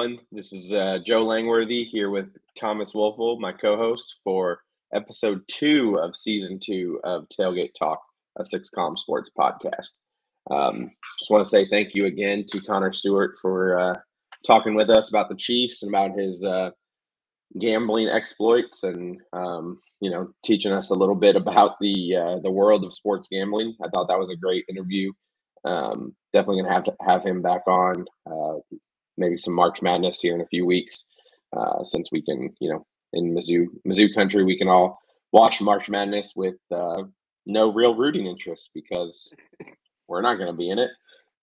everyone. This is Joe Langworthy here with Thomas Woelfel, my co-host, for episode 2 of season 2 of Tailgate Talk, a 6Com Sports podcast. Just want to say thank you again to Connor Stewart for talking with us about the Chiefs and about his gambling exploits and teaching us a little bit about the world of sports gambling. I thought that was a great interview. Definitely gonna have to have him back on. Maybe some March Madness here in a few weeks, since we can, in Mizzou country, we can all watch March Madness with no real rooting interest because we're not going to be in it.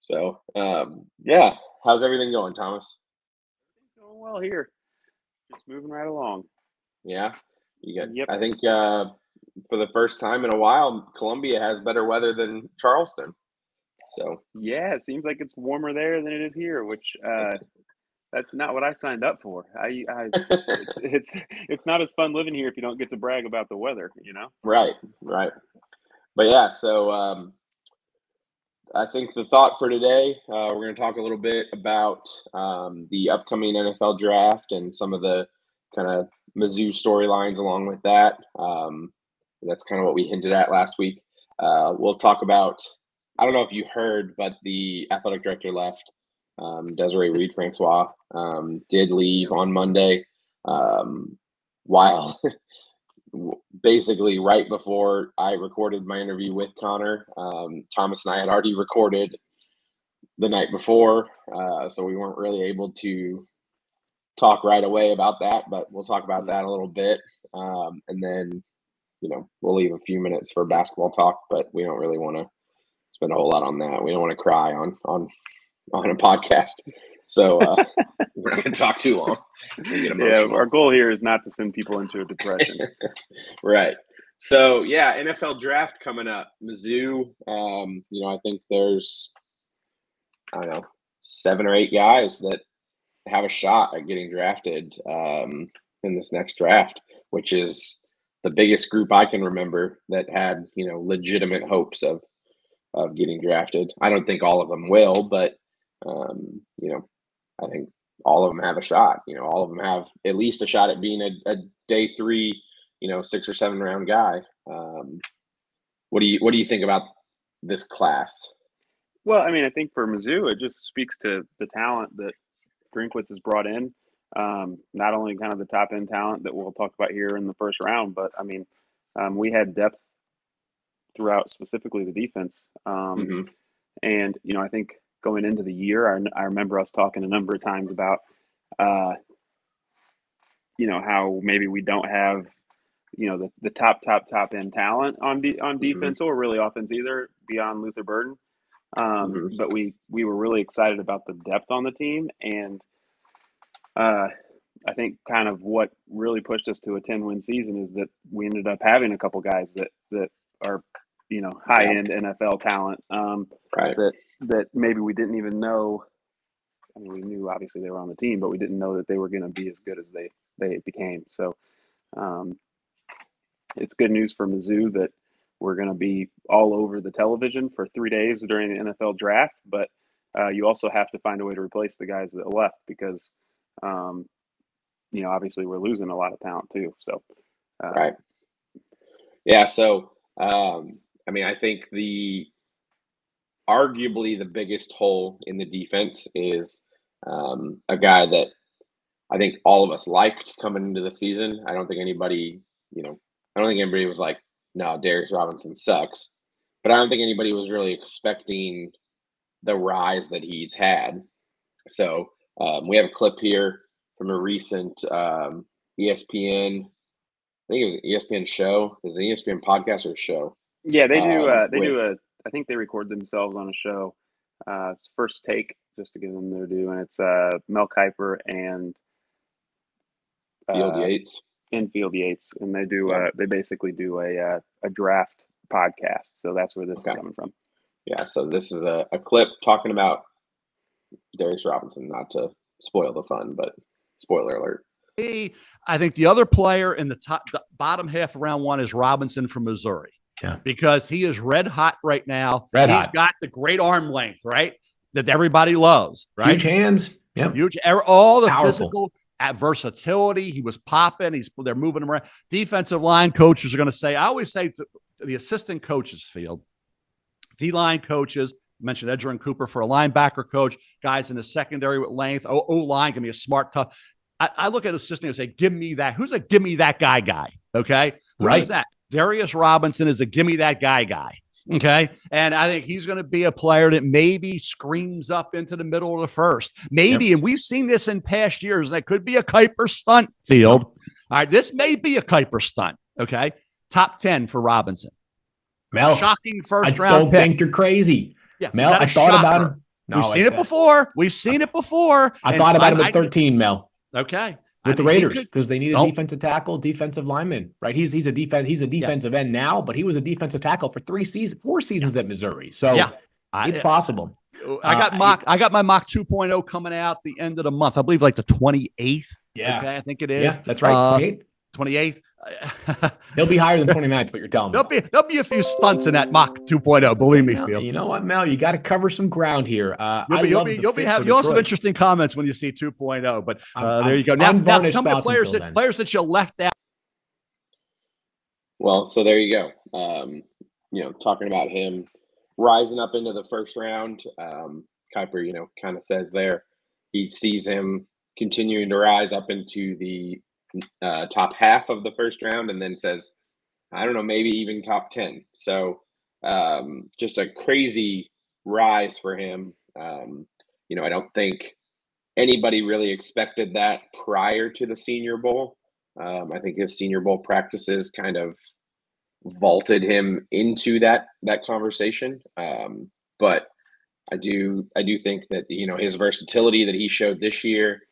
So, yeah, how's everything going, Thomas? Going well here. Just moving right along. Yeah, Yep. I think for the first time in a while, Columbia has better weather than Charleston. So yeah, it seems like it's warmer there than it is here, which that's not what I signed up for. It's not as fun living here if you don't get to brag about the weather, Right. But yeah, so I think the thought for today, we're going to talk a little bit about the upcoming NFL draft and some of the kind of Mizzou storylines along with that. That's kind of what we hinted at last week. We'll talk about. I don't know if you heard, but the athletic director left. Desiree Reid-Francois did leave on Monday, while basically right before I recorded my interview with Connor. Thomas and I had already recorded the night before, so we weren't really able to talk right away about that, but we'll talk about that a little bit. And then, we'll leave a few minutes for basketball talk, but we don't really want to spend a whole lot on that. We don't want to cry on a podcast. So we're not going to talk too long. Yeah, our goal here is not to send people into a depression. Right. So, yeah, NFL draft coming up. Mizzou, I think there's, 7 or 8 guys that have a shot at getting drafted in this next draft, which is the biggest group I can remember that had, legitimate hopes of getting drafted. I don't think all of them will, but I think all of them have a shot. All of them have at least a shot at being a day 3, 6 or 7 round guy. What do you think about this class? Well, I think for Mizzou, it just speaks to the talent that Drinkwitz has brought in. Not only kind of the top end talent that we'll talk about here in the first round, but we had depth throughout, specifically the defense. And, I think going into the year, I remember us talking a number of times about, how maybe we don't have, the top end talent on defense or really offense either beyond Luther Burden. But we were really excited about the depth on the team. And I think kind of what really pushed us to a 10-win season is that we ended up having a couple guys that are, high-end NFL talent right. that maybe we didn't even know. We knew obviously they were on the team, but we didn't know that they were going to be as good as they became. So it's good news for Mizzou that we're going to be all over the television for 3 days during the NFL draft, but you also have to find a way to replace the guys that left because, obviously we're losing a lot of talent too. So, right. Yeah. So, I think arguably the biggest hole in the defense is a guy that I think all of us liked coming into the season. I don't think anybody was like, no, Darius Robinson sucks. But I don't think anybody was really expecting the rise that he's had. So we have a clip here from a recent ESPN, I think it was an ESPN show. Is it an ESPN podcast or a show? Yeah, they do. I think they record themselves on a show. It's First Take, just to give them their due, and it's Mel Kiper and Field Yates. And Field Yates, and they do. They basically do a draft podcast. So that's where this is coming from. Yeah. So this is a clip talking about Darius Robinson. Not to spoil the fun, but spoiler alert. I think the other player in the bottom half of round 1 is Robinson from Missouri. Yeah. Because he is red hot right now. He's got the great arm length, right? That everybody loves, right? Huge hands. Yep. Huge. All the Powerful. physical versatility. He was popping. They're moving him around. Defensive line coaches are going to say, I always say to the assistant coaches field, D-line coaches, mentioned Edgerrin Cooper for a linebacker coach, guys in the secondary with length. O-line can be a smart, tough. I look at assistant and say, give me that. Who's a give me that guy? Okay. Right. Who's that? Darius Robinson is a give me that guy. Okay. And I think he's going to be a player that maybe screams up into the middle of the first. Maybe, and we've seen this in past years, and it could be a Kuiper stunt field. All right. This may be a Kuiper stunt. Okay. Top 10 for Robinson. Mel, shocking first I round don't pick. think you're crazy. Yeah, Mel, I thought about him. No, We've seen it before. I thought about him at 13, Mel. Okay. With the Raiders, because they need a defensive tackle, defensive lineman, right? He's a defensive end now, but he was a defensive tackle for 4 seasons at Missouri. So it's possible. I got my mock 2.0 coming out the end of the month. I believe like the 28th. Yeah. Okay, I think it is. Yeah, that's right. 28th. He'll be higher than 29th, what you're telling me. There'll be a few stunts in that mock 2.0. Believe me, Phil. You know what, Mel? You got to cover some ground here. You'll have some interesting comments when you see 2.0. But there you go. Now tell me the players that you left out. Well, so there you go. Talking about him rising up into the first round. Kuiper, kind of says there he sees him continuing to rise up into the top half of the first round, and then says, I don't know, maybe even top 10. So just a crazy rise for him. I don't think anybody really expected that prior to the Senior Bowl. I think his Senior Bowl practices kind of vaulted him into that conversation. But I do think that, his versatility that he showed this year,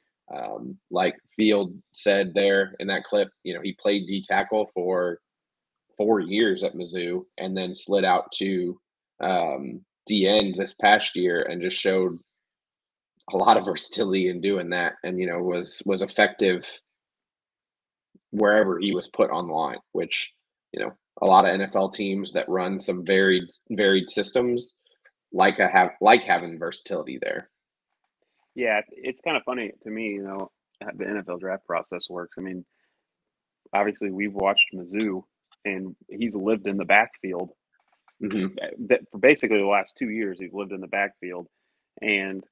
like Field said there in that clip, he played D tackle for 4 years at Mizzou and then slid out to D end this past year and just showed a lot of versatility in doing that, and was effective wherever he was put on the line, which a lot of NFL teams that run some varied systems like having versatility there. Yeah, it's kind of funny to me, how the NFL draft process works. I mean, obviously we've watched Mizzou, and he's lived in the backfield. For basically the last 2 years, he's lived in the backfield, and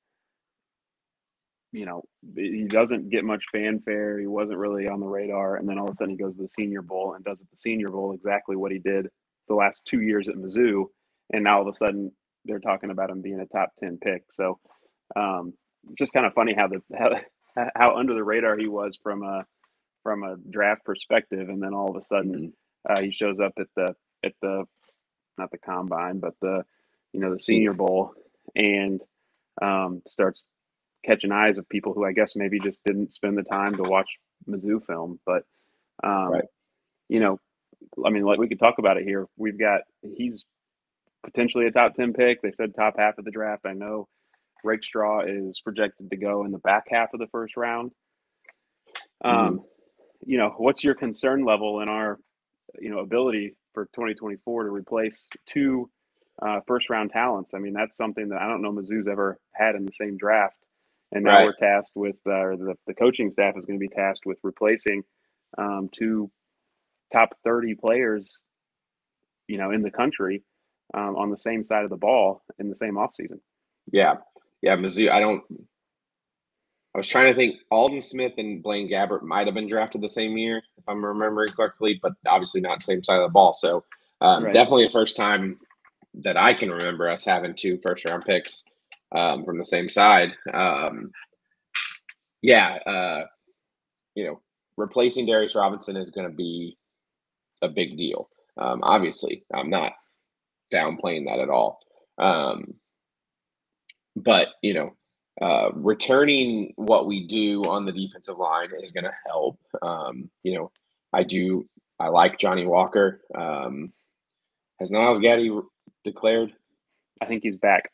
he doesn't get much fanfare. He wasn't really on the radar, and then all of a sudden he goes to the Senior Bowl and does at the Senior Bowl exactly what he did the last 2 years at Mizzou, and now all of a sudden they're talking about him being a top 10 pick. So just kind of funny how under the radar he was from a draft perspective, and then all of a sudden he shows up at the not the combine, but the Senior Bowl, and starts catching eyes of people who I guess maybe just didn't spend the time to watch Mizzou film. But right. I mean, like, we could talk about it here. He's potentially a top 10 pick. They said top half of the draft. I know Rakestraw is projected to go in the back half of the first round. What's your concern level in our, ability for 2024 to replace two first round talents? I mean, that's something that I don't know Mizzou's ever had in the same draft. And now we're tasked with, the coaching staff is going to be tasked with replacing two top 30 players, in the country on the same side of the ball in the same offseason. Yeah. Mizzou, I was trying to think. Alden Smith and Blaine Gabbert might have been drafted the same year, if I'm remembering correctly, but obviously not same side of the ball. So definitely the first time that I can remember us having two first-round picks from the same side. Replacing Darius Robinson is going to be a big deal. Obviously, I'm not downplaying that at all. But returning what we do on the defensive line is going to help. I like Johnny Walker. Has Niles Gaddy declared? I think he's back.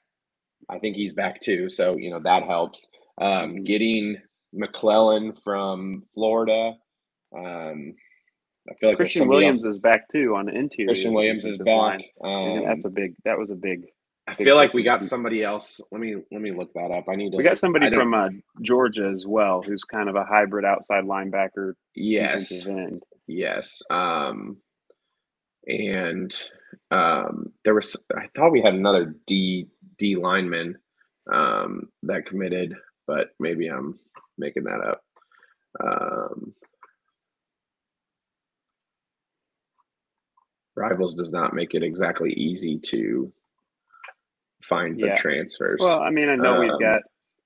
I think he's back too. So, that helps. Getting McClellan from Florida. I feel like Christian Williams is back too on the interior. Christian Williams is back. That was a big I feel like we got somebody else. Let me look that up. We got somebody from Georgia as well, who's kind of a hybrid outside linebacker. Yes. Defensive end. Yes. There was, I thought we had another D lineman that committed, but maybe I'm making that up. Rivals does not make it exactly easy to find the transfers. Well, I mean, I know we've got,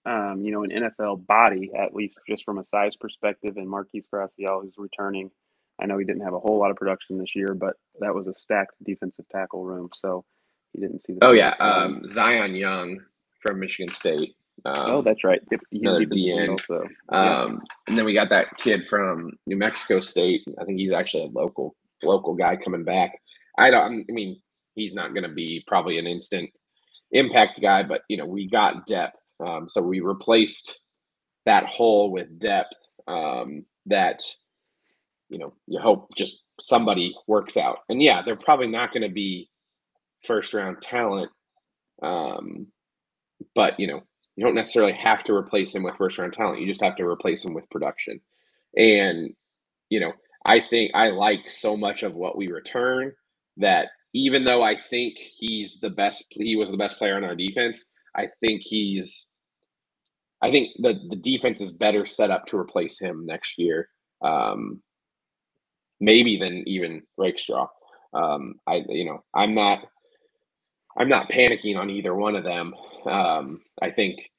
an NFL body, at least just from a size perspective, and Marquise Gracial, who's returning. I know he didn't have a whole lot of production this year, but that was a stacked defensive tackle room, so he didn't see the Zion Young from Michigan State. That's right. He's another DN. Also. And then we got that kid from New Mexico State. I think he's actually a local guy coming back. I mean, he's not going to be probably an instant impact guy, but we got depth. So we replaced that hole with depth that you hope just somebody works out. And they're probably not going to be first round talent, but you don't necessarily have to replace him with first round talent. You just have to replace him with production. And I think I like so much of what we return that even though I think he was the best player on our defense, I think the defense is better set up to replace him next year. Maybe than even Rakestraw. I'm not panicking on either one of them. I think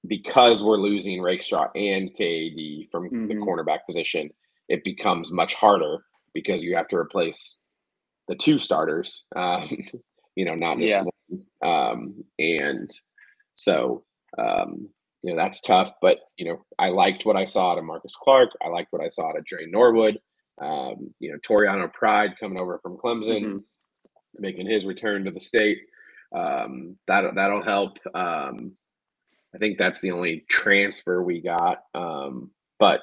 because we're losing Rakestraw and KAD from the cornerback position, it becomes much harder because you have to replace the two starters, not just one. And so, that's tough. But, I liked what I saw out of Marcus Clark. I liked what I saw out of Draine Norwood. Toriano Pride coming over from Clemson, making his return to the state. That'll help. I think that's the only transfer we got. But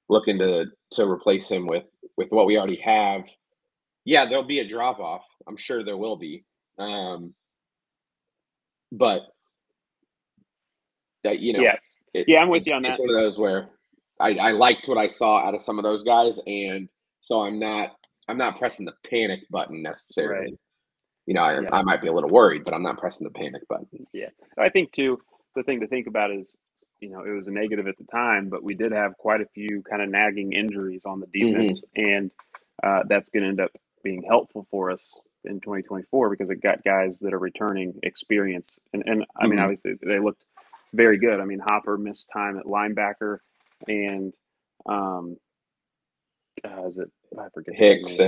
looking to replace him with what we already have. Yeah, there'll be a drop off. I'm sure there will be. But I'm with you on that. It's one of those where I liked what I saw out of some of those guys, and so I'm not pressing the panic button necessarily. Right. I might be a little worried, but I'm not pressing the panic button. Yeah, I think too. The thing to think about is, it was a negative at the time, but we did have quite a few kind of nagging injuries on the defense, and that's going to end up being helpful for us in 2024 because it got guys that are returning experience, and I mean, obviously they looked very good. I mean, Hopper missed time at linebacker, and I forget Hicks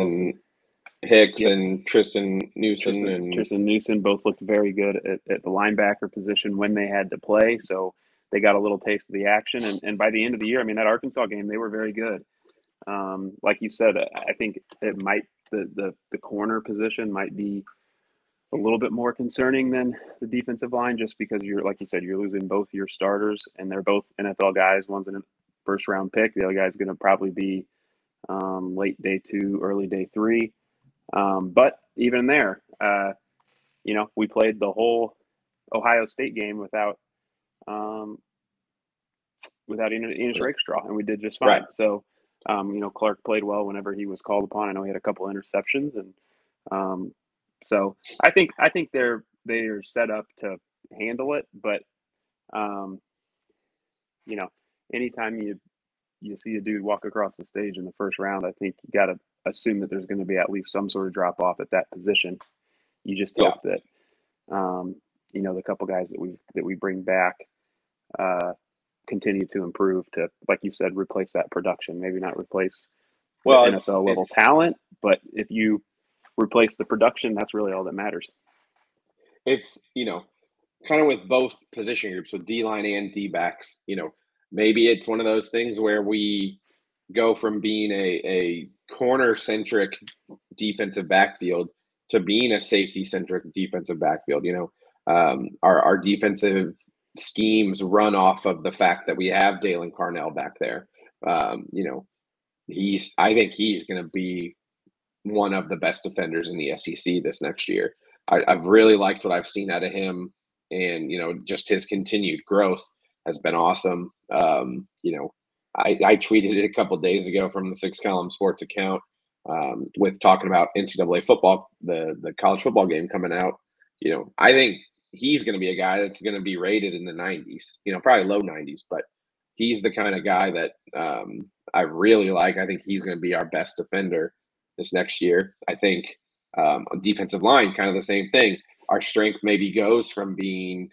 and Tristan Newson both looked very good at the linebacker position when they had to play. So they got a little taste of the action. And by the end of the year, I mean, that Arkansas game, they were very good. Like you said, I think it might the corner position might be a little bit more concerning than the defensive line, just because like you said, you're losing both your starters, and they're both NFL guys. One's a first round pick. The other guy's going to probably be late day 2, early day 3. But even there, we played the whole Ohio State game without Ennis Rakestraw, and we did just fine. Right. So, Clark played well whenever he was called upon. I know he had a couple of interceptions, and so I think they're set up to handle it. But anytime you see a dude walk across the stage in the first round, I think you got to assume that there's going to be at least some sort of drop off at that position. You just hope that the couple guys that we bring back continue to improve to, like you said, replace that production. Maybe not replace NFL level talent, but if you replace the production, that's really all that matters. It's kind of with both position groups, with D line and D backs. Maybe it's one of those things where we go from being a corner-centric defensive backfield to being a safety-centric defensive backfield. Our defensive schemes run off of the fact that we have Dalen Carnell back there. I think he's going to be one of the best defenders in the SEC this next year. I've really liked what I've seen out of him, and just his continued growth has been awesome. I tweeted it a couple of days ago from the 6 Column Sports account with talking about NCAA football, the college football game coming out. I think he's going to be a guy that's going to be rated in the 90s, probably low 90s, but he's the kind of guy that I really like. I think he's going to be our best defender this next year. I think on defensive line, kind of the same thing. Our strength maybe goes from being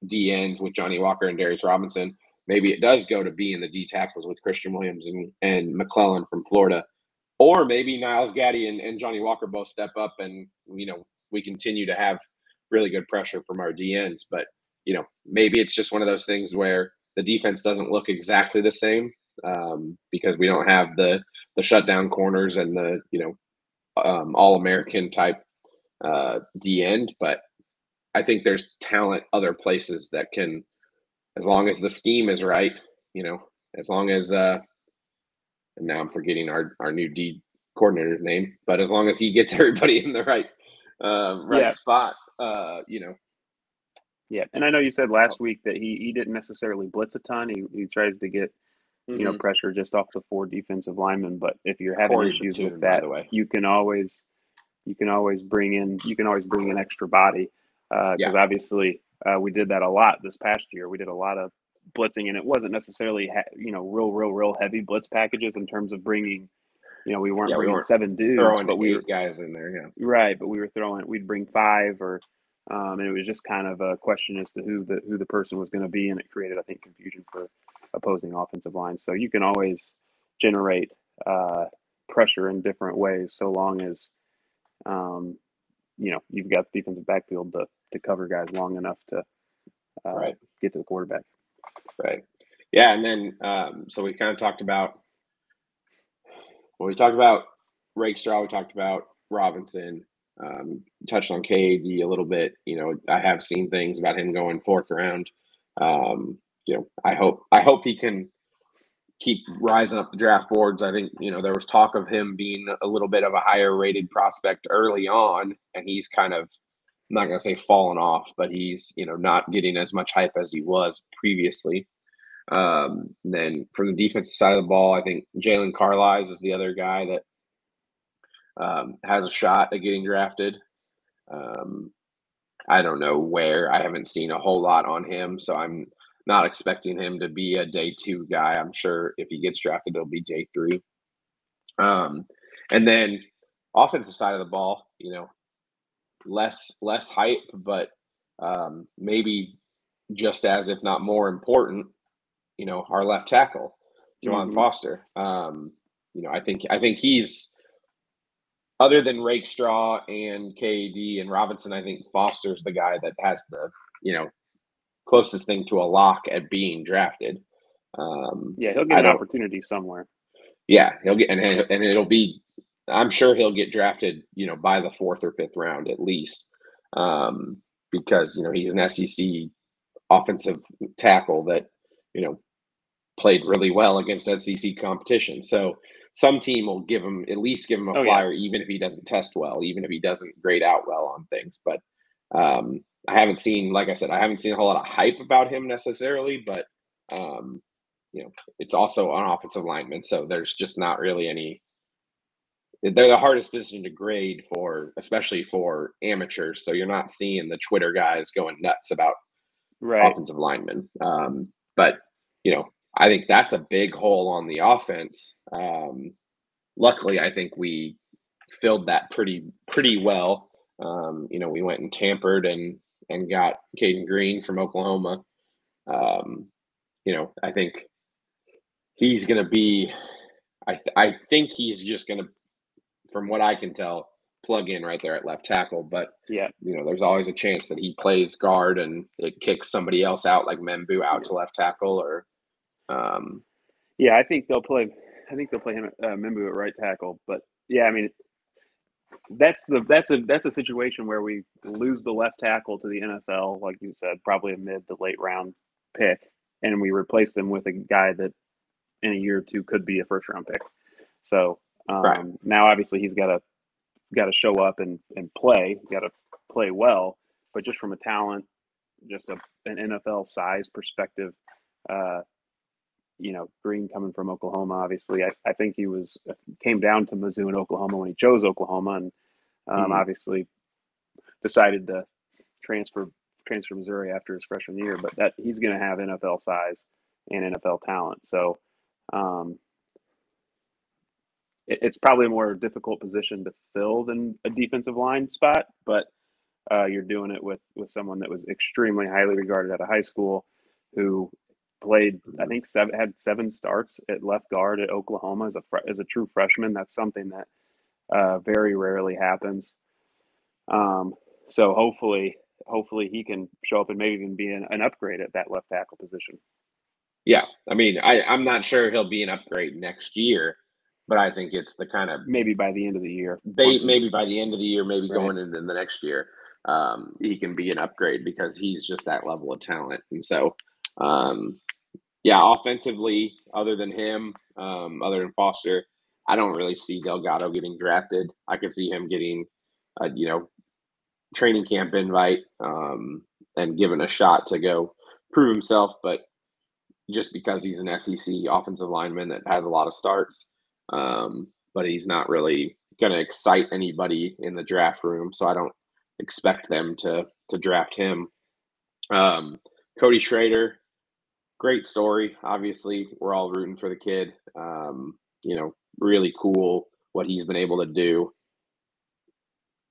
D ends with Johnny Walker and Darius Robinson. Maybe it does go to being the D tackles with Christian Williams and McClellan from Florida. Or maybe Niles Gaddy and Johnny Walker both step up and, we continue to have really good pressure from our D ends. But, maybe it's just one of those things where the defense doesn't look exactly the same because we don't have the shutdown corners and the, All-American type D end. But I think there's talent other places that can, as long as the scheme is right, as long as and now I'm forgetting our new D coordinator's name, but as long as he gets everybody in the right spot, Yeah, and I know you said last week that he didn't necessarily blitz a ton. He tries to get pressure just off the 4 defensive linemen. But if you're having issues with that, you can always bring in extra body because obviously we did that a lot this past year. We did a lot of blitzing, and it wasn't necessarily real heavy blitz packages in terms of bringing. We weren't bringing 7 dudes, but we were guys in there. Yeah, right. But we'd bring 5 or. And it was just kind of a question as to who the person was going to be, and it created, I think, confusion for opposing offensive lines. So you can always generate pressure in different ways, so long as you've got the defensive backfield to cover guys long enough to get to the quarterback. Right. Yeah, and then so we kind of talked about Rakestraw, we talked about Robinson. Touched on KAD a little bit. I have seen things about him going 4th round. I hope he can keep rising up the draft boards. I think, there was talk of him being a little bit of a higher rated prospect early on, and he's kind of, I'm not going to say fallen off, but he's, not getting as much hype as he was previously. Then from the defensive side of the ball, I think Jalen Carlisle is the other guy that has a shot at getting drafted. I don't know where. I haven't seen a whole lot on him, so I'm not expecting him to be a day 2 guy. I'm sure if he gets drafted, it'll be day 3. And then offensive side of the ball, less hype, but maybe just as, if not more important, our left tackle, Juwan Foster. I think he's, other than Rakestraw and KAD and Robinson, I think Foster's the guy that has the, closest thing to a lock at being drafted. He'll get an opportunity somewhere. Yeah, he'll get, and it'll be, I'm sure he'll get drafted, by the 4th or 5th round at least, because he's an SEC offensive tackle that played really well against SEC competition. So some team will at least give him a flyer, even if he doesn't test well, even if he doesn't grade out well on things. But I haven't seen, like I said, a whole lot of hype about him necessarily, but it's also an offensive lineman. So there's just not really any, they're the hardest position to grade for, especially for amateurs. So you're not seeing the Twitter guys going nuts about offensive linemen. But, I think that's a big hole on the offense. Luckily, I think we filled that pretty well. We went and tampered and got Caden Green from Oklahoma. I think he's going to be. I think he's just going to, from what I can tell, plug in right there at left tackle. But there's always a chance that he plays guard and it kicks somebody else out, like Membu out to left tackle, or. I think they'll play. I think they'll play him Membu at right tackle. But that's a situation where we lose the left tackle to the NFL, like you said, probably a mid to late round pick, and we replace them with a guy that in a year or 2 could be a 1st round pick. So now obviously he's got to show up and play. Got to play well, but just from a talent, just an NFL size perspective, Green coming from Oklahoma, obviously, I think he came down to Mizzou in Oklahoma when he chose Oklahoma, and obviously decided to transfer Missouri after his freshman year. But that he's going to have NFL size and NFL talent, so it's probably a more difficult position to fill than a defensive line spot, but you're doing it with someone that was extremely highly regarded out of high school, who played, I think, had 7 starts at left guard at Oklahoma as a true freshman. That's something that very rarely happens. So hopefully he can show up and maybe even be an upgrade at that left tackle position. Yeah, I mean, I'm not sure he'll be an upgrade next year, but I think it's the kind of maybe by the end of the year. Maybe by the end of the year, maybe going into the next year, he can be an upgrade because he's just that level of talent. And so, offensively, other than him, other than Foster, I don't really see Delgado getting drafted. I could see him getting, training camp invite and given a shot to go prove himself, but just because he's an SEC offensive lineman that has a lot of starts, but he's not really going to excite anybody in the draft room, so I don't expect them to draft him. Cody Schrader, great story. Obviously, we're all rooting for the kid. Really cool what he's been able to do.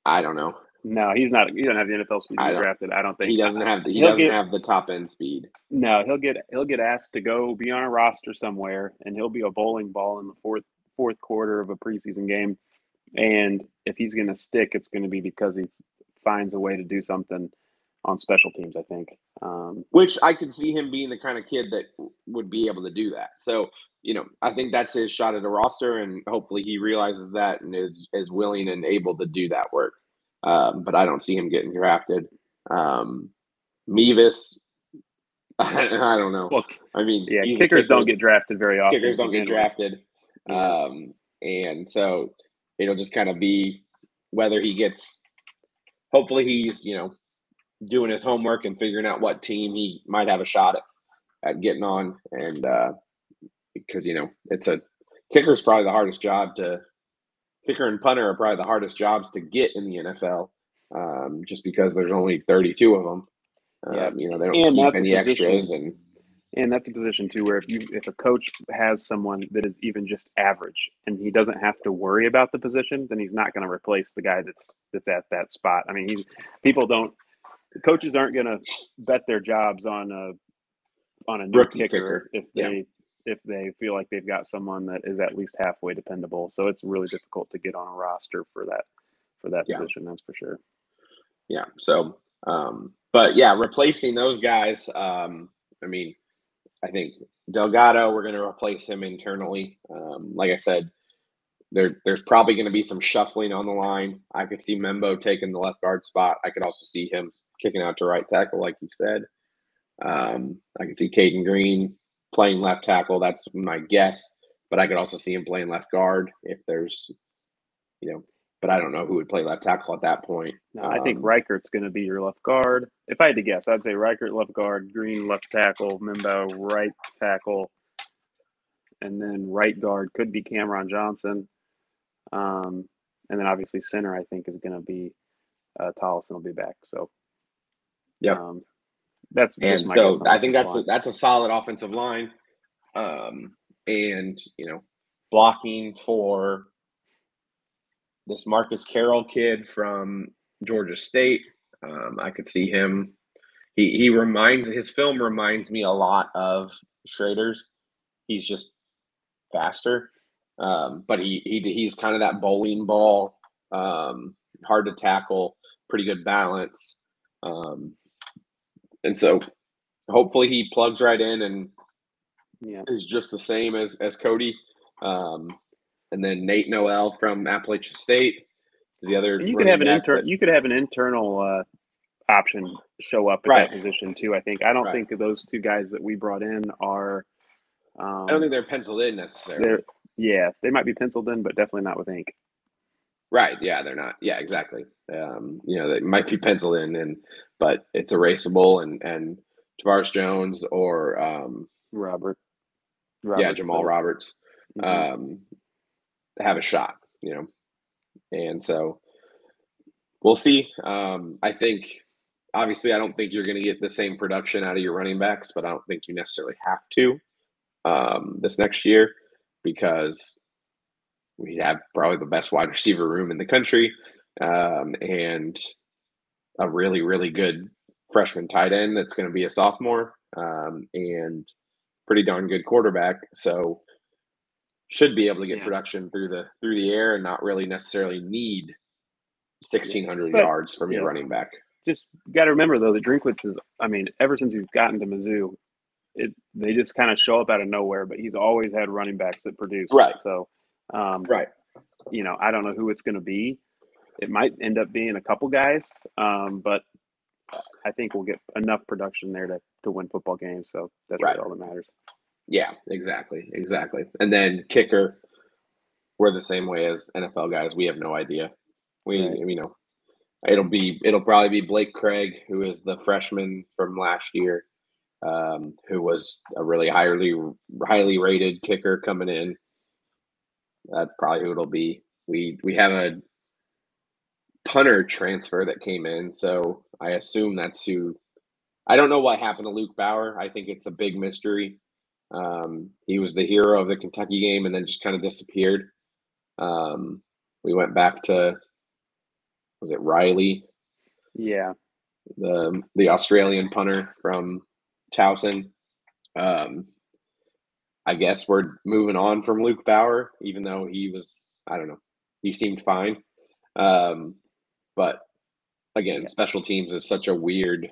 I don't know. No, he's not. He doesn't have the NFL speed to be drafted. I don't think he doesn't have. He doesn't have the top end speed. No, he'll get asked to go be on a roster somewhere, and he'll be a bowling ball in the fourth quarter of a preseason game. And if he's going to stick, it's going to be because he finds a way to do something on special teams, I think. Which I could see him being the kind of kid that would be able to do that. So, I think that's his shot at a roster, and hopefully he realizes that and is willing and able to do that work. But I don't see him getting drafted. Mevis, I don't know. Well, I mean, kickers don't get drafted very often. Kickers don't get drafted. And so it'll just kind of be whether he gets – hopefully he's, doing his homework and figuring out what team he might have a shot at getting on. And because, it's kicker's probably the hardest job to – kicker and punter are probably the hardest jobs to get in the NFL, just because there's only 32 of them. They don't keep any extras, and that's a position too where if a coach has someone that is even just average and he doesn't have to worry about the position, then he's not going to replace the guy that's at that spot. I mean, coaches aren't going to bet their jobs on a new kicker if they feel like they've got someone that is at least halfway dependable. So it's really difficult to get on a roster for that position. That's for sure. Yeah. So, but yeah, replacing those guys. I think Delgado, we're going to replace him internally. Like I said, there's probably going to be some shuffling on the line. I could see Membo taking the left guard spot. I could also see him kicking out to right tackle, like you said. I could see Caden Green playing left tackle. That's my guess. But I could also see him playing left guard if there's, but I don't know who would play left tackle at that point. No, I think Reichert's going to be your left guard. If I had to guess, I'd say Reichert left guard, Green left tackle, Membo right tackle, and then right guard could be Cameron Johnson. And then obviously center, I think, is going to be Tollison will be back. So, that's and so I think that's a solid offensive line, and blocking for this Marcus Carroll kid from Georgia State. I could see him. His film reminds me a lot of Schrader's. He's just faster, but he's kind of that bowling ball, hard to tackle, pretty good balance, and so hopefully he plugs right in and is just the same as Cody. And then Nate Noel from Appalachian State is the other. You could have an internal option show up at that position too. I think. I don't think those two guys that we brought in are. I don't think they're penciled in necessarily. They might be penciled in, but definitely not with ink. Right. Yeah, they're not. Yeah, exactly. They might be penciled in, but it's erasable, and Tavares Jones or Roberts, Jamal Roberts have a shot, and so we'll see. I think, obviously, I don't think you're going to get the same production out of your running backs, but I don't think you necessarily have to this next year, because we have probably the best wide receiver room in the country, and a really, really good freshman tight end that's going to be a sophomore, and pretty darn good quarterback. So should be able to get production through the air and not really necessarily need 1,600 yards from your running back. Just got to remember, though, that Drinkwitz is, ever since he's gotten to Mizzou, they just kind of show up out of nowhere, but he's always had running backs that produce. Right. So, right. I don't know who it's going to be. It might end up being a couple guys, but I think we'll get enough production there to win football games. So that's really all that matters. Yeah, exactly. And then kicker, we're the same way as NFL guys. We have no idea. It'll probably be Blake Craig, who is the freshman from last year, who was a really highly rated kicker coming in. That's probably who it'll be. We have a punter transfer that came in, so I assume that's who. I don't know what happened to Luke Bauer. I think it's a big mystery. He was the hero of the Kentucky game and then just kind of disappeared. We went back to, was it Riley? Yeah. The Australian punter from Towson. I guess we're moving on from Luke Bauer, even though he was, I don't know, he seemed fine. But again, special teams is such a weird.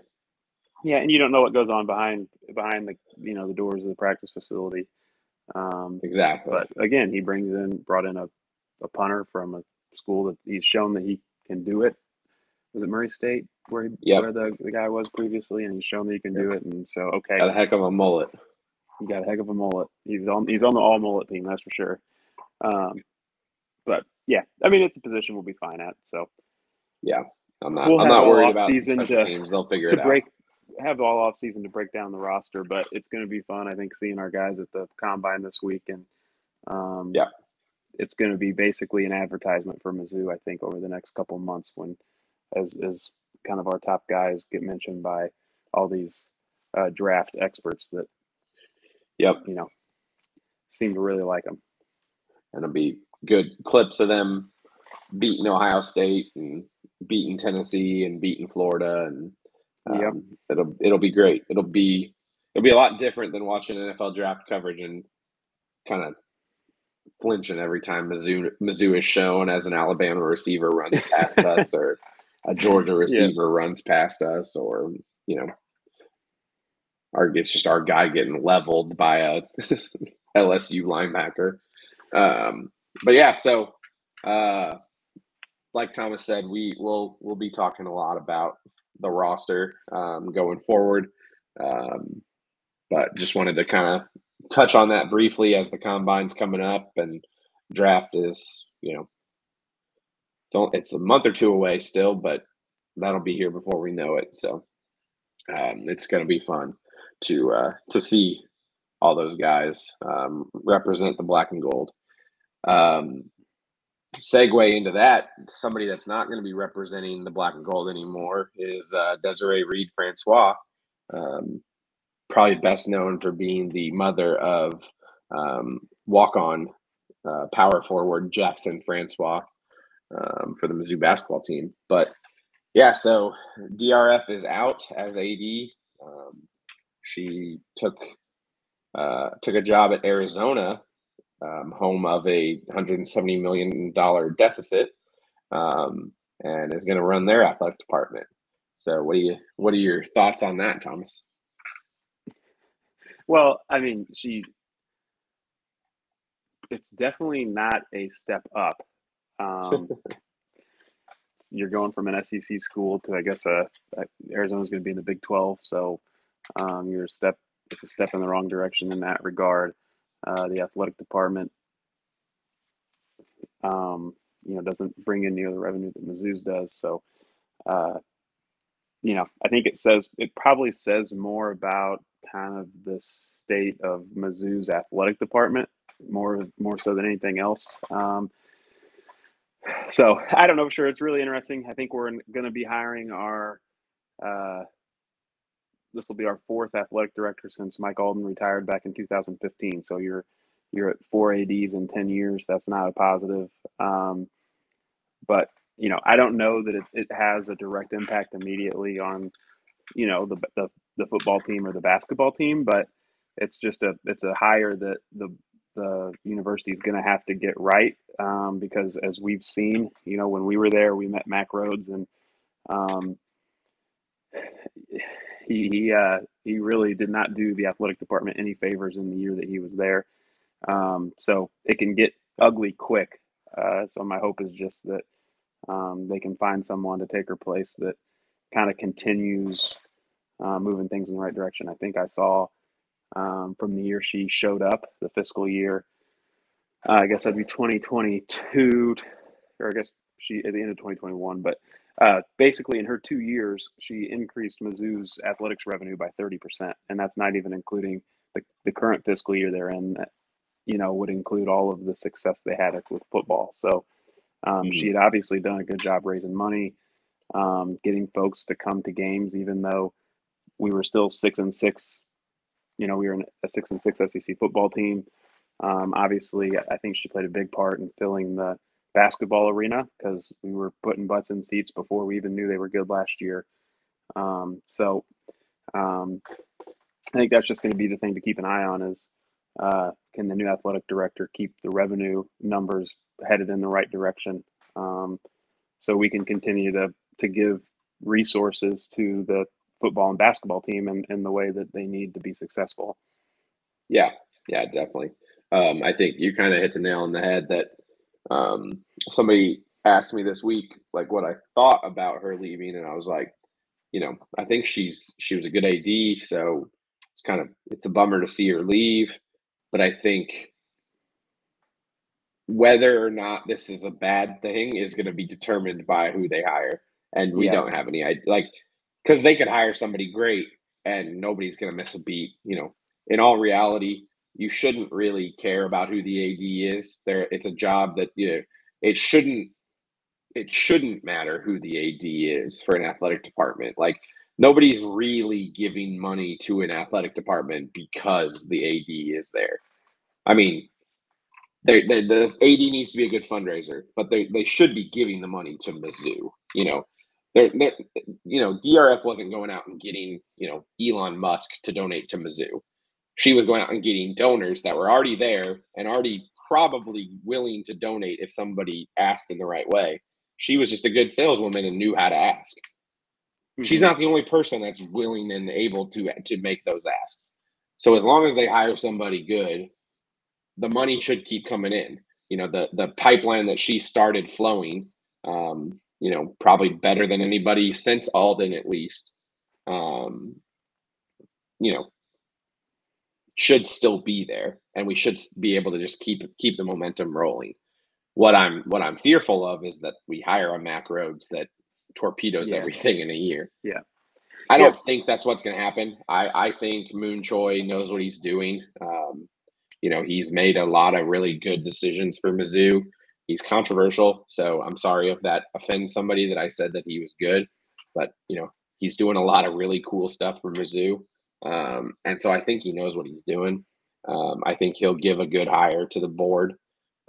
Yeah, and you don't know what goes on behind the the doors of the practice facility. Exactly. But again, he brought in a punter from a school that he's shown that he can do it. Was it Murray State where the guy was previously, and he's shown that he can do it, and so okay. Got a heck of a mullet. He got a heck of a mullet. He's on the all mullet team, that's for sure. But yeah, it's a position we'll be fine at. So yeah, I'm not worried about special teams. They'll figure it out. Have all off season to break down the roster, but it's going to be fun. I think seeing our guys at the combine this week, and it's going to be basically an advertisement for Mizzou. I think over the next couple of months, when as kind of our top guys get mentioned by all these draft experts that seem to really like them. And it'll be good clips of them beating Ohio State and beating Tennessee and beating Florida, and it'll be great. It'll be a lot different than watching NFL draft coverage and kind of flinching every time Mizzou is shown as an Alabama receiver runs past us, or a Georgia receiver runs past us, or it's just our guy getting leveled by a LSU linebacker. But yeah, so like Thomas said, we'll be talking a lot about the roster going forward. But just wanted to kind of touch on that briefly as the combine's coming up and draft is, it's a month or two away still, but that'll be here before we know it. So it's going to be fun to see all those guys represent the black and gold. Segue into that, somebody that's not going to be representing the black and gold anymore is Desiree Reid-Francois, probably best known for being the mother of walk-on power forward Jackson Francois for the Mizzou basketball team. But yeah, so DRF is out as AD. She took a job at Arizona, home of a $170 million deficit, and is going to run their athletic department. So what are your thoughts on that, Thomas? Well, it's definitely not a step up. You're going from an SEC school to, I guess, Arizona's going to be in the Big 12. So it's a step in the wrong direction in that regard. The athletic department, doesn't bring in near the revenue that Mizzou's does. So, I think it probably says more about kind of the state of Mizzou's athletic department, more so than anything else. So I don't know for sure. It's really interesting. I think we're going to be hiring this will be our 4th athletic director since Mike Alden retired back in 2015. So you're at 4 ADs in 10 years. That's not a positive. But I don't know that it has a direct impact immediately on, the football team or the basketball team, but it's a hire that the university is going to have to get right, because as we've seen, when we were there, we met Mack Rhodes, and he really did not do the athletic department any favors in the year that he was there. So it can get ugly quick. So my hope is just that they can find someone to take her place that kind of continues moving things in the right direction. I think I saw from the year she showed up, the fiscal year, I guess that'd be 2022, or I guess she at the end of 2021. But basically, in her 2 years, she increased Mizzou's athletics revenue by 30%, and that's not even including the current fiscal year they're in. That would include all of the success they had with football. So she had obviously done a good job raising money, getting folks to come to games, even though we were still 6-6. We were in a 6-6 SEC football team. Obviously, I think she played a big part in filling the basketball arena because we were putting butts in seats before we even knew they were good last year. So I think that's just going to be the thing to keep an eye on is can the new athletic director keep the revenue numbers headed in the right direction, so we can continue to give resources to the football and basketball team in the way that they need to be successful. Yeah, definitely. I think you kind of hit the nail on the head that somebody asked me this week, like what I thought about her leaving. And I was like, I think she was a good AD. So it's a bummer to see her leave. But I think whether or not this is a bad thing is going to be determined by who they hire. And we don't have any idea, because they could hire somebody great and nobody's going to miss a beat. In all reality, you shouldn't really care about who the AD is. It's a job that it shouldn't matter who the AD is for an athletic department. Nobody's really giving money to an athletic department because the AD is there. I mean, the AD needs to be a good fundraiser, but they should be giving the money to Mizzou. DRF wasn't going out and getting Elon Musk to donate to Mizzou. She was going out and getting donors that were already there and already probably willing to donate if somebody asked in the right way. She was just a good saleswoman and knew how to ask. Mm-hmm. She's not the only person that's willing and able to make those asks. So as long as they hire somebody good, the money should keep coming in. The pipeline that she started flowing, probably better than anybody since Alden at least, should still be there, and we should be able to just keep the momentum rolling. What I'm fearful of is that we hire a Mack Rhodes that torpedoes everything in a year. Yeah, I don't think that's what's going to happen. I think Moon Choi knows what he's doing. He's made a lot of really good decisions for Mizzou. He's controversial, so I'm sorry if that offends somebody that I said that he was good, but he's doing a lot of really cool stuff for Mizzou. And so I think he knows what he's doing. I think he'll give a good hire to the board.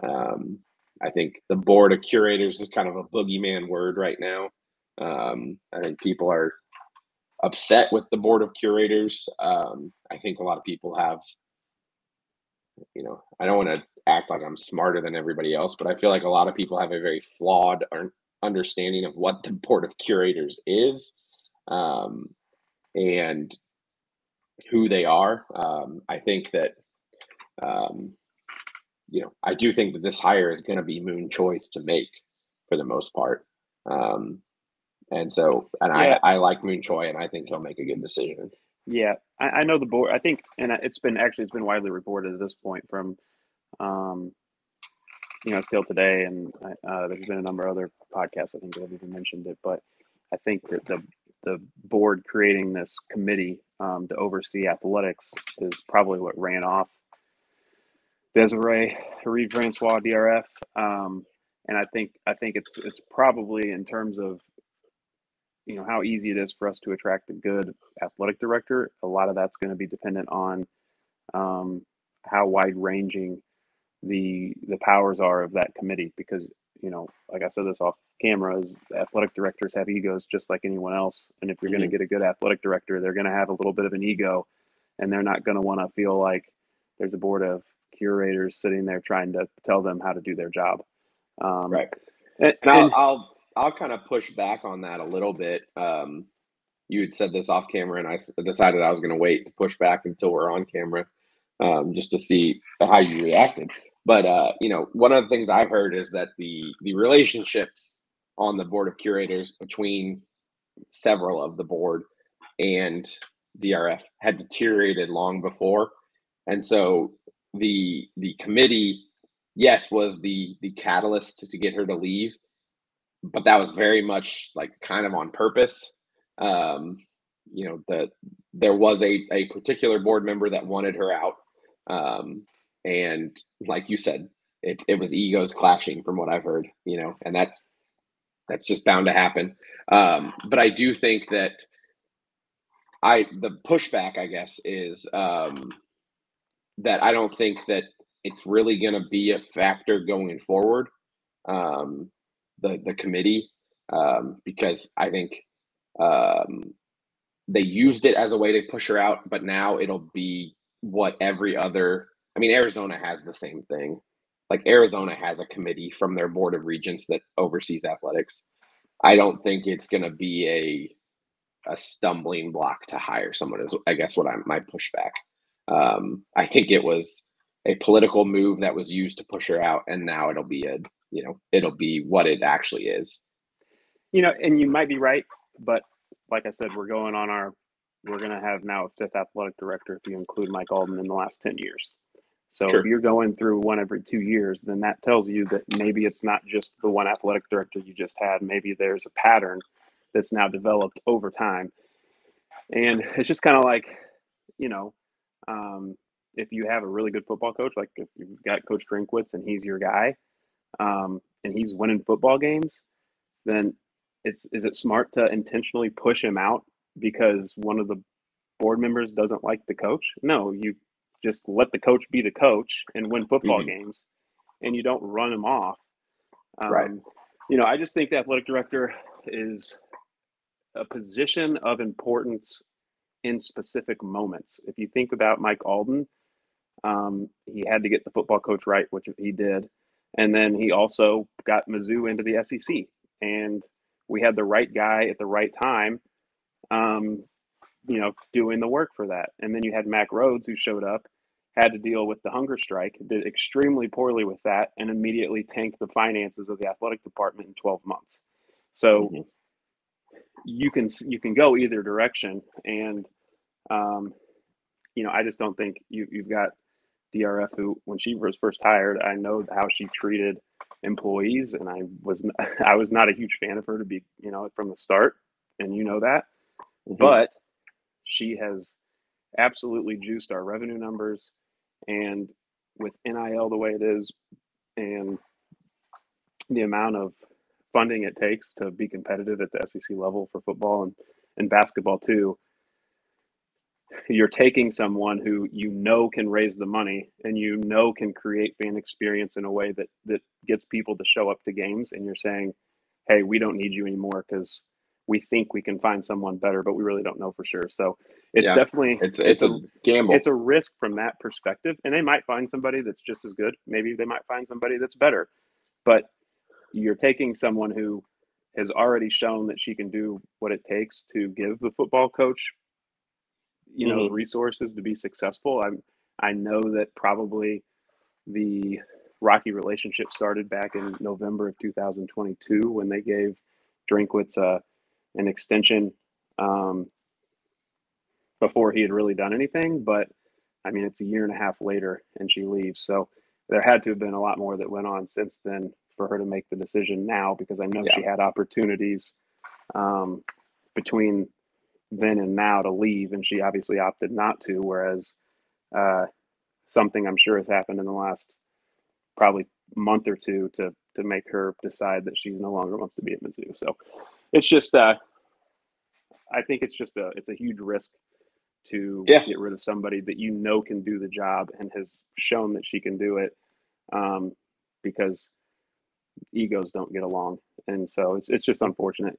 I think the board of curators is kind of a boogeyman word right now. I think people are upset with the board of curators. I think a lot of people have, I don't want to act like I'm smarter than everybody else, but I feel like a lot of people have a very flawed understanding of what the board of curators is, and who they are. I think that, I do think that this hire is going to be Moon Choi's to make for the most part. I like Moon Choi, and I think he'll make a good decision. Yeah, I know the board. I think, and it's been widely reported at this point from still today, and there's been a number of other podcasts I think that have even mentioned it, but I think that the board creating this committee to oversee athletics is probably what ran off Desiree Reid-Francois, DRF, and I think it's probably, in terms of how easy it is for us to attract a good athletic director, a lot of that's going to be dependent on how wide-ranging the powers are of that committee, because like I said this off camera, is athletic directors have egos just like anyone else, and if you're going to get a good athletic director, they're going to have a little bit of an ego, and they're not going to want to feel like there's a board of curators sitting there trying to tell them how to do their job. Right. And I'll kind of push back on that a little bit. You had said this off camera, and I decided I was going to wait to push back until we're on camera, just to see how you reacted. But one of the things I've heard is that the relationships on the board of curators between several of the board and DRF had deteriorated long before, and so the committee, yes, was the catalyst to get her to leave, but that was very much like kind of on purpose. That there was a particular board member that wanted her out. And like you said, it was egos clashing from what I've heard, and that's just bound to happen. But I do think that the pushback, I guess, is that I don't think that it's really going to be a factor going forward. The committee, because I think they used it as a way to push her out, but now it'll be what every other. I mean, Arizona has the same thing. Like, Arizona has a committee from their board of regents that oversees athletics. I don't think it's going to be a stumbling block to hire someone, is I guess my pushback. I think it was a political move that was used to push her out, and now it'll be it'll be what it actually is. And you might be right, but like I said, we're going to have now a fifth athletic director if you include Mike Alden in the last 10 years. So Sure. If you're going through one every 2 years, then that tells you that maybe it's not just the one athletic director you just had. Maybe there's a pattern that's now developed over time. And it's just kind of like, if you have a really good football coach, like if you've got Coach Drinkwitz and he's your guy, and he's winning football games, then is it smart to intentionally push him out because one of the board members doesn't like the coach? No, you just let the coach be the coach and win football games, and you don't run him off. Right. I just think the athletic director is a position of importance in specific moments. If you think about Mike Alden, he had to get the football coach right, which he did. And then he also got Mizzou into the SEC. And we had the right guy at the right time, doing the work for that. And then you had Mac Rhodes, who showed up, had to deal with the hunger strike, did extremely poorly with that, and immediately tanked the finances of the athletic department in 12 months. So you can go either direction. And, I just don't think you've got DRF, who, when she was first hired, I know how she treated employees, and I was not a huge fan of her to be, from the start, and that. But she has absolutely juiced our revenue numbers, and with NIL the way it is, and the amount of funding it takes to be competitive at the SEC level for football and basketball too, you're taking someone who can raise the money and can create fan experience in a way that gets people to show up to games, and you're saying, hey, we don't need you anymore because we think we can find someone better, but we really don't know for sure. So it's definitely it's a gamble. It's a risk from that perspective, and they might find somebody that's just as good. Maybe they might find somebody that's better, but you're taking someone who has already shown that she can do what it takes to give the football coach resources to be successful. I know that probably the rocky relationship started back in November of 2022 when they gave Drinkwitz an extension before he had really done anything. But I mean, it's a year and a half later and she leaves. So there had to have been a lot more that went on since then for her to make the decision now, because I know she had opportunities between then and now to leave, and she obviously opted not to, whereas something I'm sure has happened in the last probably month or two to make her decide that she no longer wants to be at Mizzou. So it's just I think it's a huge risk to get rid of somebody that you know can do the job and has shown that she can do it, because egos don't get along, and so it's just unfortunate.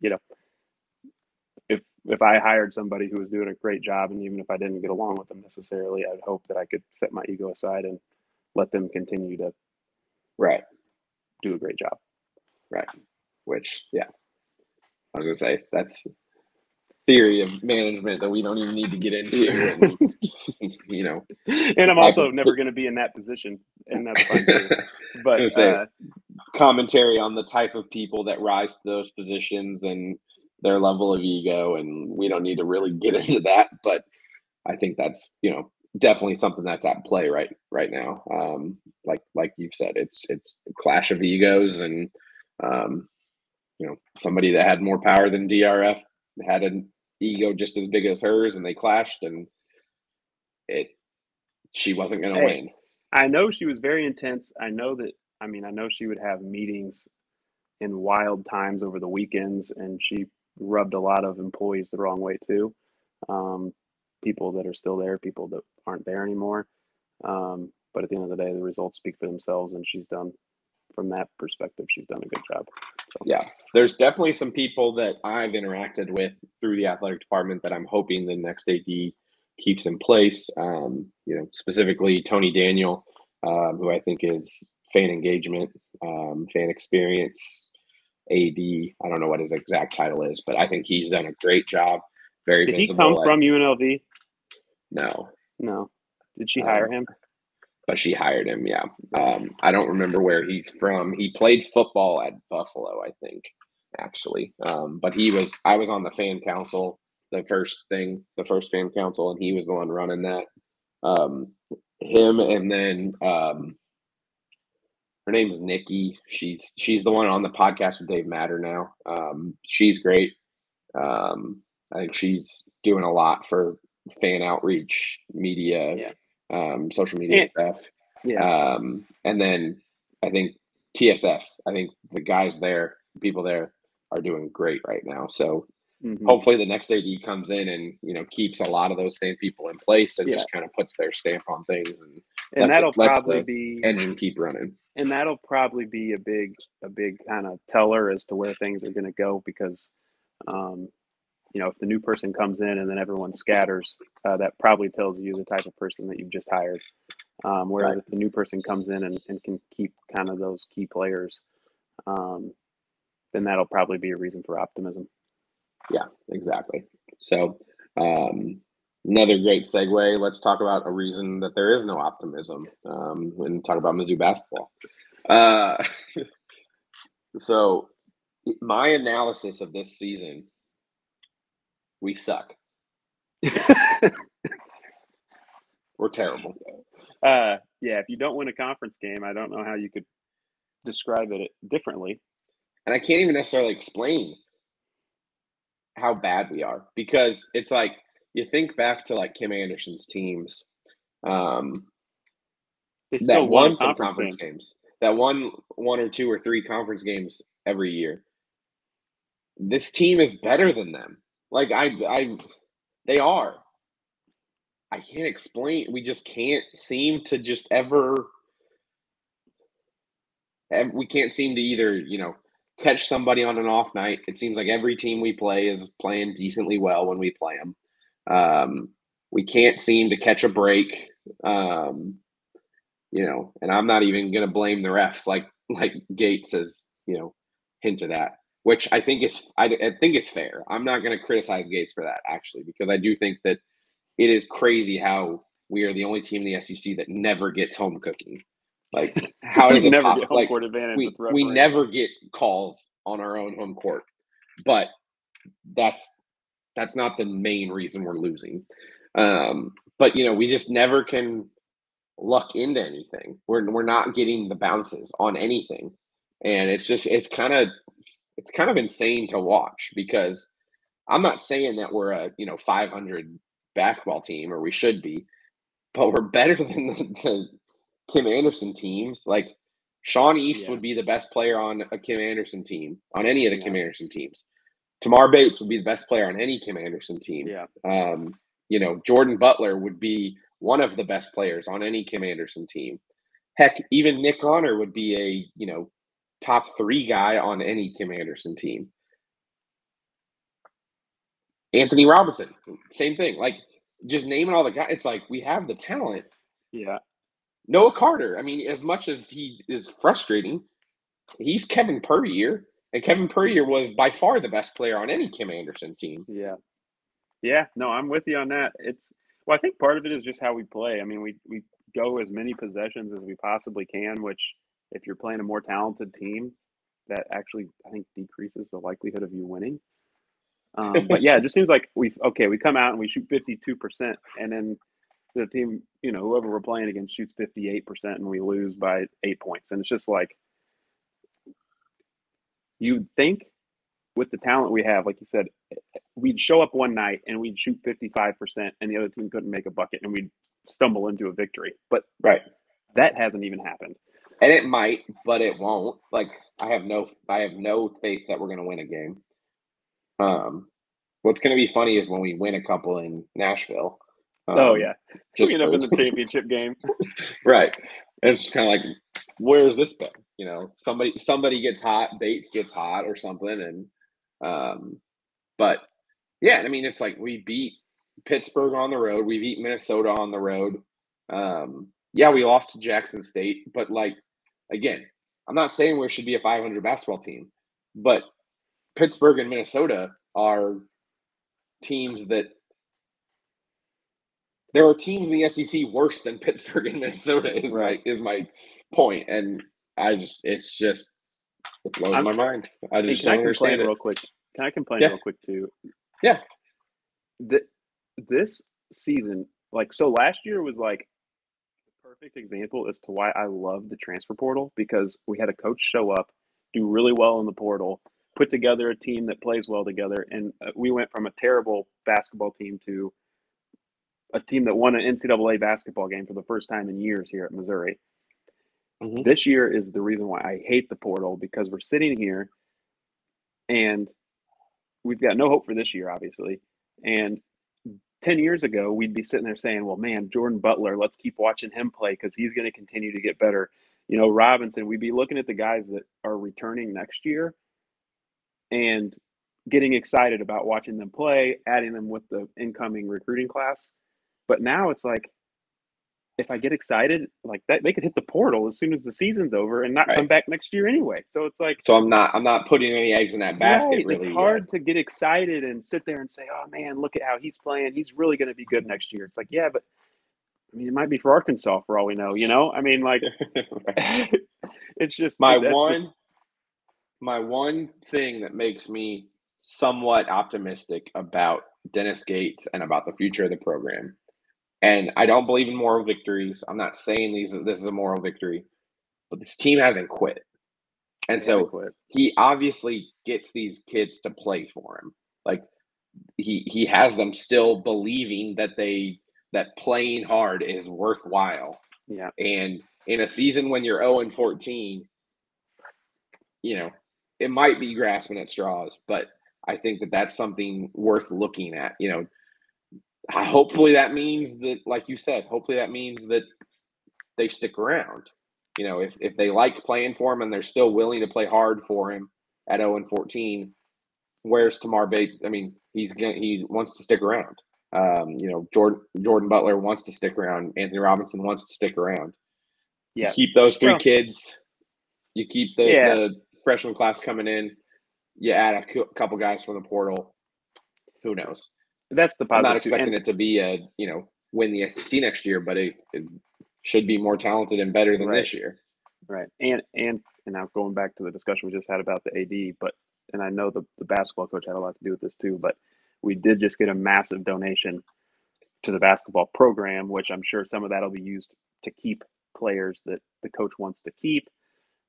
You know, if I hired somebody who was doing a great job, and even if I didn't get along with them necessarily, I'd hope that I could set my ego aside and let them continue to do a great job. Right. Which, I was gonna say, that's theory of management that we don't even need to get into. And, you know, and I'm also never going to be in that position, and that's fine too. But commentary on the type of people that rise to those positions and their level of ego, and we don't need to really get into that. But I think that's, you know, definitely something that's at play right now. Like you've said, it's a clash of egos, and you know, somebody that had more power than DRF had an ego just as big as hers, and they clashed, and she wasn't going to win. I know she was very intense. I know she would have meetings in wild times over the weekends, and she rubbed a lot of employees the wrong way too. People that are still there, people that aren't there anymore. But at the end of the day, the results speak for themselves, and from that perspective, she's done a good job. So. Yeah, there's definitely some people that I've interacted with through the athletic department that I'm hoping the next AD keeps in place. You know, specifically Tony Daniel, who I think is fan engagement, fan experience, AD. I don't know what his exact title is, but I think he's done a great job. Very Did visible. Did he come from UNLV? No. Did she hire him? But she hired him, yeah. I don't remember where he's from. He played football at Buffalo, I think, actually. But I was on the fan council, the first fan council, and he was the one running that. Him, and then her name is Nikki. She's the one on the podcast with Dave Matter now. She's great. I think she's doing a lot for fan outreach, media, social media stuff. Yeah. And then I think TSF, I think the guys there, people there are doing great right now. So hopefully the next AD comes in and, you know, keeps a lot of those same people in place and just kind of puts their stamp on things, and that'll probably be engine keep running. And that'll probably be a big kind of teller as to where things are going to go, because you know, if the new person comes in and then everyone scatters, that probably tells you the type of person that you've just hired. Whereas if the new person comes in and can keep kind of those key players, then that'll probably be a reason for optimism. Yeah, exactly. So another great segue. Let's talk about a reason that there is no optimism when talk about Mizzou basketball. So my analysis of this season, we suck. We're terrible. Yeah, if you don't win a conference game, I don't know how you could describe it differently. And I can't even necessarily explain how bad we are, because it's like you think back to like Kim Anderson's teams. They still won some conference games. That won 1 or 2 or 3 conference games every year. This team is better than them. Like they are. I can't explain. We just can't seem to just ever. We can't seem to either, you know, catch somebody on an off night. It seems like every team we play is playing decently well when we play them. We can't seem to catch a break. You know, and I'm not even going to blame the refs like Gates has, you know, hinted at, which I think is fair. I'm not going to criticize Gates for that, actually, because I do think that it is crazy how we are the only team in the SEC that never gets home cooking. Like, how does it possible? Like, we never get calls on our own home court, but that's not the main reason we're losing. But you know, we just never can luck into anything. We're not getting the bounces on anything, and it's kind of insane to watch, because I'm not saying that we're a 500 basketball team, or we should be, but we're better than the Kim Anderson teams. Like Sean East would be the best player on a Kim Anderson team, on any of the Kim Anderson teams. Tamar Bates would be the best player on any Kim Anderson team. Yeah. Jordan Butler would be one of the best players on any Kim Anderson team. Heck, even Nick Honor would be a, top 3 guy on any Kim Anderson team. Anthony Robinson, same thing. Like, just naming all the guys, it's like we have the talent. Yeah. Noah Carter, I mean, as much as he is frustrating, he's Kevin Puryear, and Kevin Puryear was by far the best player on any Kim Anderson team. Yeah. Yeah, no, I'm with you on that. I think part of it is just how we play. I mean, we go as many possessions as we possibly can, which if you're playing a more talented team, that actually, I think, decreases the likelihood of you winning. But yeah, it just seems like we come out and we shoot 52%, and then the team, whoever we're playing against shoots 58%, and we lose by 8 points. And it's just like, you'd think with the talent we have, like you said, we'd show up one night and we'd shoot 55%, and the other team couldn't make a bucket, and we'd stumble into a victory. But that hasn't even happened. And it might, but it won't. Like, I have no faith that we're going to win a game. What's going to be funny is when we win a couple in Nashville. Just end up in the championship game. Right. And it's just kind of like, where's this been? Somebody gets hot, Bates gets hot or something. And but yeah, I mean, it's like we beat Pittsburgh on the road, we beat Minnesota on the road. We lost to Jackson State, but like, again, I'm not saying we should be a 500 basketball team, but Pittsburgh and Minnesota are teams that there are teams in the SEC worse than Pittsburgh and Minnesota is my point. And it blows my mind. I just don't understand it. Real quick. Can I complain real quick too? Yeah. This season, so last year was like the perfect example as to why I love the transfer portal, because we had a coach show up, do really well in the portal, put together a team that plays well together, and we went from a terrible basketball team to a team that won an NCAA basketball game for the first time in years here at Missouri. Mm-hmm. This year is the reason why I hate the portal, because we're sitting here and we've got no hope for this year, obviously. And 10 years ago, we'd be sitting there saying, well, man, Jordan Butler, let's keep watching him play because he's going to continue to get better. Robinson, we'd be looking at the guys that are returning next year and getting excited about watching them play, adding them with the incoming recruiting class. But now it's like, if I get excited like that, they could hit the portal as soon as the season's over and not come back next year anyway. So it's like, I'm not putting any eggs in that basket. Really, it's hard to get excited and sit there and say, "Oh man, look at how he's playing. He's really going to be good next year." It's like, yeah, but I mean, it might be for Arkansas for all we know. I mean, like, it's just my one thing that makes me somewhat optimistic about Dennis Gates and about the future of the program. And I don't believe in moral victories. I'm not saying this is a moral victory, but this team hasn't quit. And he obviously gets these kids to play for him. Like, he has them still believing that playing hard is worthwhile. Yeah. And in a season when you're 0-14, it might be grasping at straws, but I think that's something worth looking at. Hopefully that means that, like you said, that they stick around. If they like playing for him and they're still willing to play hard for him at 0-14, where's Tamar Bates? I mean, he wants to stick around. Jordan Butler wants to stick around. Anthony Robinson wants to stick around. Yeah. You keep those 3 kids. You keep the freshman class coming in. You add a couple guys from the portal. Who knows? That's the positive. I'm not expecting it to be win the SEC next year, but it should be more talented and better than this year. Right. And now going back to the discussion we just had about the AD, and I know the basketball coach had a lot to do with this too, but we did just get a massive donation to the basketball program, which I'm sure some of that will be used to keep players that the coach wants to keep.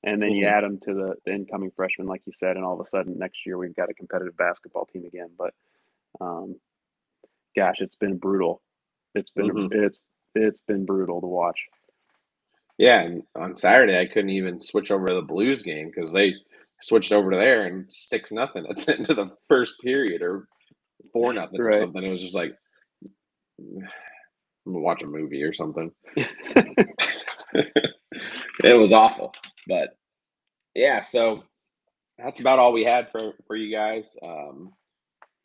And then you add them to the incoming freshmen, like you said, and all of a sudden next year we've got a competitive basketball team again. But gosh, it's been brutal. It's been it's been brutal to watch. Yeah, and on Saturday I couldn't even switch over to the Blues game because they switched over to there and 6-0 at the end of the first period, or 4-0 or something. It was just like, I'm gonna watch a movie or something. It was awful. But yeah, so that's about all we had for you guys.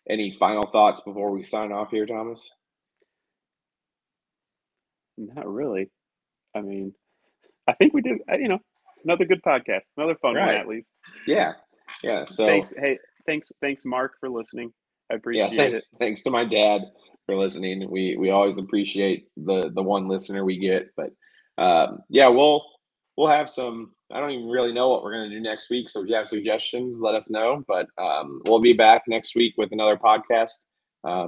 Any final thoughts before we sign off here, Thomas? Not really. I mean, I think we did, another good podcast, another fun one at least. Yeah. Yeah. So thanks Mark for listening. I appreciate it. Thanks to my dad for listening. We always appreciate the one listener we get, but we'll have some. I don't even really know what we're going to do next week. So if you have suggestions, let us know. But we'll be back next week with another podcast.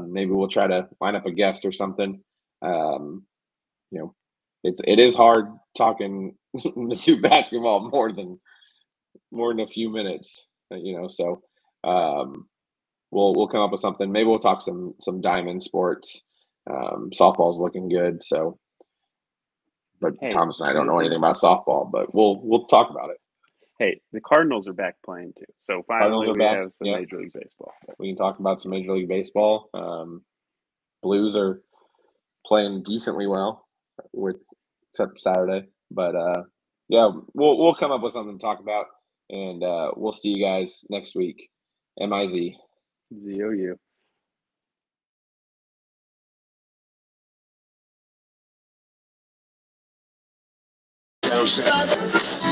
Maybe we'll try to line up a guest or something. It is hard talking Mizzou basketball more than a few minutes. So we'll come up with something. Maybe we'll talk some diamond sports. Softball's looking good. So. But Thomas and I don't know anything about softball, but we'll talk about it. Hey, the Cardinals are back playing too. So finally we have some Major League Baseball. We can talk about some Major League Baseball. Blues are playing decently well, except Saturday. But we'll come up with something to talk about, and we'll see you guys next week. MIZ. ZOU. Shut up.